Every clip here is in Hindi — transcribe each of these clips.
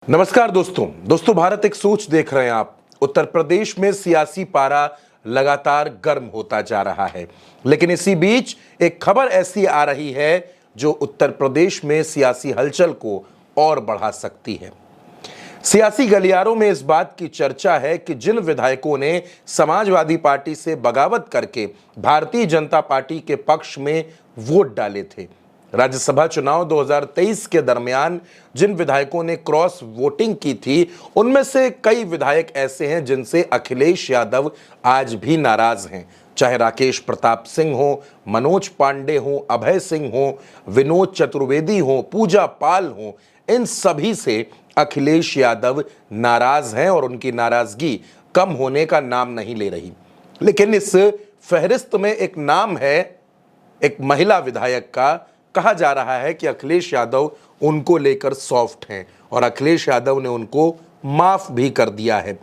नमस्कार दोस्तों भारत एक सोच देख रहे हैं आप। उत्तर प्रदेश में सियासी पारा लगातार गर्म होता जा रहा है, लेकिन इसी बीच एक खबर ऐसी आ रही है जो उत्तर प्रदेश में सियासी हलचल को और बढ़ा सकती है। सियासी गलियारों में इस बात की चर्चा है कि जिन विधायकों ने समाजवादी पार्टी से बगावत करके भारतीय जनता पार्टी के पक्ष में वोट डाले थे, राज्यसभा चुनाव 2023 के दरमियान जिन विधायकों ने क्रॉस वोटिंग की थी, उनमें से कई विधायक ऐसे हैं जिनसे अखिलेश यादव आज भी नाराज हैं। चाहे राकेश प्रताप सिंह हो, मनोज पांडे हो, अभय सिंह हो, विनोद चतुर्वेदी हो, पूजा पाल हो, इन सभी से अखिलेश यादव नाराज हैं और उनकी नाराजगी कम होने का नाम नहीं ले रही। लेकिन इस फहरिस्त में एक नाम है, एक महिला विधायक का। कहा जा रहा है कि अखिलेश यादव उनको लेकर सॉफ्ट हैं और अखिलेश यादव ने उनको माफ भी कर दिया है।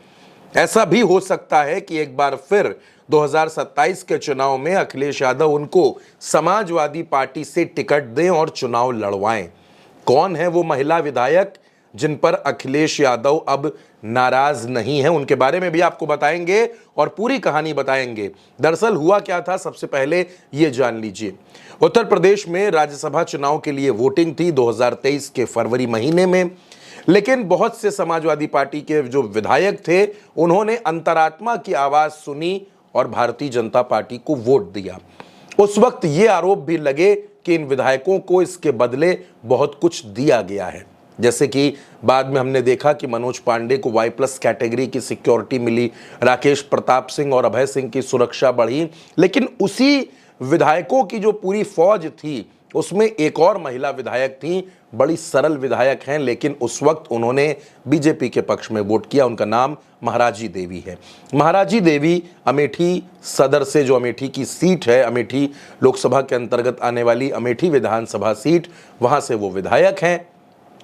ऐसा भी हो सकता है कि एक बार फिर 2027 के चुनाव में अखिलेश यादव उनको समाजवादी पार्टी से टिकट दें और चुनाव लड़वाएं। कौन है वो महिला विधायक जिन पर अखिलेश यादव अब नाराज नहीं है, उनके बारे में भी आपको बताएंगे और पूरी कहानी बताएंगे। दरअसल हुआ क्या था, सबसे पहले ये जान लीजिए। उत्तर प्रदेश में राज्यसभा चुनाव के लिए वोटिंग थी 2023 के फरवरी महीने में, लेकिन बहुत से समाजवादी पार्टी के जो विधायक थे उन्होंने अंतरात्मा की आवाज सुनी और भारतीय जनता पार्टी को वोट दिया। उस वक्त ये आरोप भी लगे कि इन विधायकों को इसके बदले बहुत कुछ दिया गया है, जैसे कि बाद में हमने देखा कि मनोज पांडे को Y+ कैटेगरी की सिक्योरिटी मिली, राकेश प्रताप सिंह और अभय सिंह की सुरक्षा बढ़ी। लेकिन उसी विधायकों की जो पूरी फौज थी उसमें एक और महिला विधायक थी, बड़ी सरल विधायक हैं, लेकिन उस वक्त उन्होंने बीजेपी के पक्ष में वोट किया। उनका नाम महाराजी देवी है। महाराजी देवी अमेठी सदर से, जो अमेठी की सीट है, अमेठी लोकसभा के अंतर्गत आने वाली अमेठी विधानसभा सीट, वहां से वो विधायक हैं।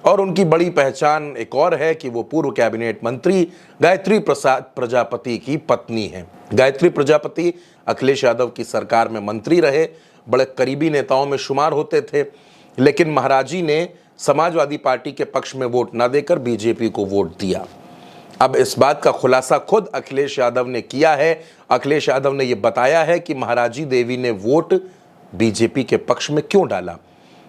और उनकी बड़ी पहचान एक और है कि वो पूर्व कैबिनेट मंत्री गायत्री प्रसाद प्रजापति की पत्नी हैं। गायत्री प्रजापति अखिलेश यादव की सरकार में मंत्री रहे, बड़े करीबी नेताओं में शुमार होते थे। लेकिन महाराजी ने समाजवादी पार्टी के पक्ष में वोट न देकर बीजेपी को वोट दिया। अब इस बात का खुलासा खुद अखिलेश यादव ने किया है। अखिलेश यादव ने यह बताया है कि महाराजी देवी ने वोट बीजेपी के पक्ष में क्यों डाला।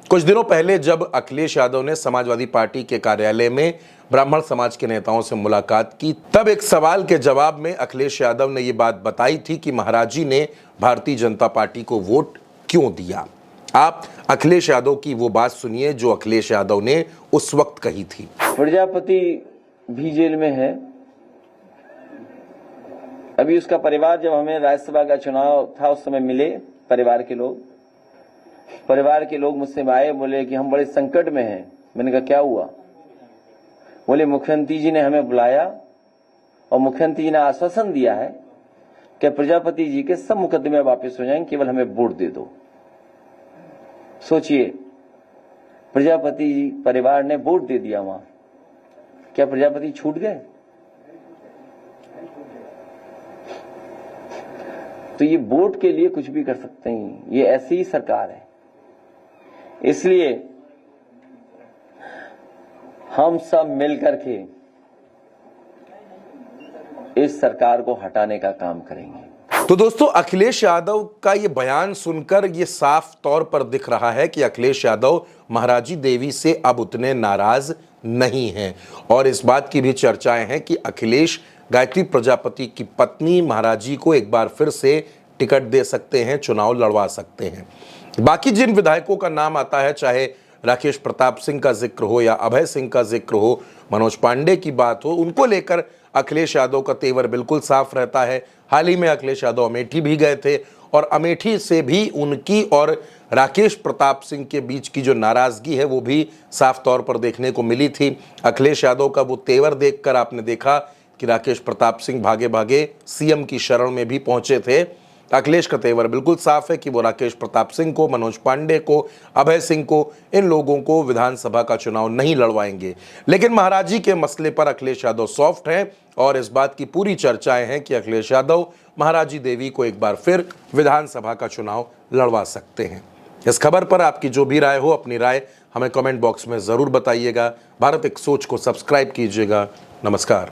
कुछ दिनों पहले जब अखिलेश यादव ने समाजवादी पार्टी के कार्यालय में ब्राह्मण समाज के नेताओं से मुलाकात की, तब एक सवाल के जवाब में अखिलेश यादव ने ये बात बताई थी कि महाराजी ने भारतीय जनता पार्टी को वोट क्यों दिया। आप अखिलेश यादव की वो बात सुनिए जो अखिलेश यादव ने उस वक्त कही थी। प्रजापति भी जेल में है। अभी उसका परिवार, जब हमें राज्यसभा का चुनाव था उस समय मिले परिवार के लोग मुझसे आए, बोले कि हम बड़े संकट में हैं। मैंने कहा क्या हुआ? बोले मुख्यमंत्री जी ने हमें बुलाया और मुख्यमंत्री जी ने आश्वासन दिया है कि प्रजापति जी के सब मुकदमे वापस हो जाएंगे, केवल हमें वोट दे दो। सोचिए, प्रजापति जी परिवार ने वोट दे दिया वहां, क्या प्रजापति छूट गए? तो ये वोट के लिए कुछ भी कर सकते हैं, ये ऐसी ही सरकार है। इसलिए हम सब मिलकर के इस सरकार को हटाने का काम करेंगे। तो दोस्तों, अखिलेश यादव का ये बयान सुनकर ये साफ तौर पर दिख रहा है कि अखिलेश यादव महाराजी देवी से अब उतने नाराज नहीं हैं। और इस बात की भी चर्चाएं हैं कि अखिलेश गायत्री प्रजापति की पत्नी महाराजी को एक बार फिर से टिकट दे सकते हैं, चुनाव लड़वा सकते हैं। बाकी जिन विधायकों का नाम आता है, चाहे राकेश प्रताप सिंह का जिक्र हो या अभय सिंह का जिक्र हो, मनोज पांडे की बात हो, उनको लेकर अखिलेश यादव का तेवर बिल्कुल साफ रहता है। हाल ही में अखिलेश यादव अमेठी भी गए थे और अमेठी से भी उनकी और राकेश प्रताप सिंह के बीच की जो नाराजगी है वो भी साफ तौर पर देखने को मिली थी। अखिलेश यादव का वो तेवर देखकर आपने देखा कि राकेश प्रताप सिंह भागे भागे सीएम की शरण में भी पहुंचे थे। अखिलेश का तेवर बिल्कुल साफ है कि वो राकेश प्रताप सिंह को, मनोज पांडे को, अभय सिंह को, इन लोगों को विधानसभा का चुनाव नहीं लड़वाएंगे। लेकिन महाराजी के मसले पर अखिलेश यादव सॉफ्ट हैं और इस बात की पूरी चर्चाएं हैं कि अखिलेश यादव महाराजी देवी को एक बार फिर विधानसभा का चुनाव लड़वा सकते हैं। इस खबर पर आपकी जो भी राय हो, अपनी राय हमें कमेंट बॉक्स में ज़रूर बताइएगा। भारत एक सोच को सब्सक्राइब कीजिएगा। नमस्कार।